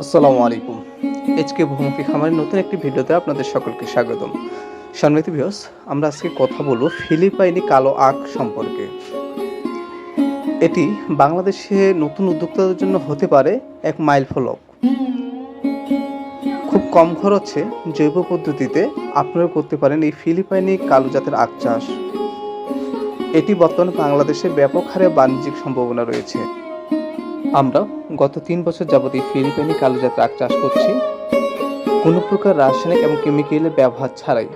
আসসালামু আলাইকুম। এইচকে বহুমুখী খামারের নতুন একটি ভিডিওতে আপনাদের সকলকে স্বাগতম। সম্মানিত ভিউয়ার্স, আমরা আজকে কথা বলবো ফিলিপাইনি কালো আখ সম্পর্কে। এটি বাংলাদেশে নতুন উদ্যোক্তাদের জন্য হতে পারে এক মাইল ফলক। খুব কম খরচে জৈব পদ্ধতিতে আপনারা করতে পারেন এই ফিলিপাইনি কালো জাতের আখ চাষ। এটি বর্তমানে বাংলাদেশে ব্যাপক হারে বাণিজ্যিক সম্ভাবনা রয়েছে। আমরা গত 3 বছর যাবত এই ফিলিপাইনি কালো জাতের আখ চাষ করছি কোনো প্রকার রাসায়নিক এবং কেমিক্যালের ব্যবহার ছাড়াই,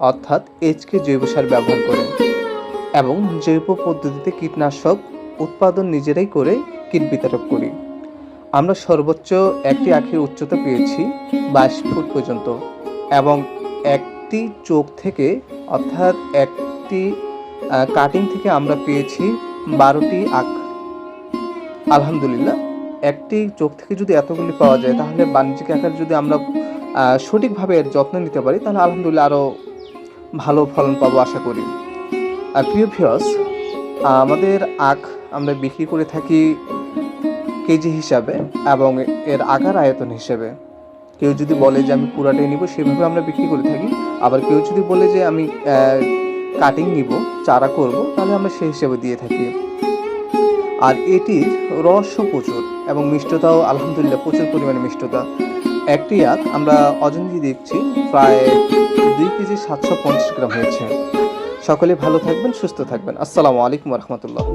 অর্থাৎ এইচকে জৈব সার ব্যবহার করে এবং জৈব পদ্ধতিতে কীটনাশক উৎপাদন নিজেরাই করে কীট বিতাড়ক করি। আমরা সর্বোচ্চ একটি আখের উচ্চতা পেয়েছি 22 ফুট পর্যন্ত এবং একটি চোখ থেকে, অর্থাৎ একটি কাটিং থেকে আমরা পেয়েছি 12টি আখ। আলহামদুলিল্লাহ, একটি চোখ থেকে যদি এতগুলি পাওয়া যায়, তাহলে বাণিজ্যিক আকারে যদি আমরা সঠিকভাবে এর যত্ন নিতে পারি, তাহলে আলহামদুলিল্লাহ আরও ভালো ফলন পাবো আশা করি। আর প্রিয় ভিউয়ার্স, আমাদের আখ আমরা বিক্রি করে থাকি কেজি হিসাবে এবং এর আকার আয়তন হিসেবে। কেউ যদি বলে যে আমি পুরাটাই নিব, সেভাবে আমরা বিক্রি করে থাকি। আবার কেউ যদি বলে যে আমি কাটিং নিব, চারা করব, তাহলে আমরা সেই হিসেবে দিয়ে থাকি। আর এটির রসও প্রচুর এবং মিষ্টতাও আলহামদুলিল্লাহ প্রচুর পরিমাণে মিষ্টতা। একটি আখ আমরা ওজন দিয়ে দেখছি প্রায় 2 কেজি 750 গ্রাম হয়েছে। সকলে ভালো থাকবেন, সুস্থ থাকবেন। আসসালামু আলাইকুম রহমতুল্লাহ।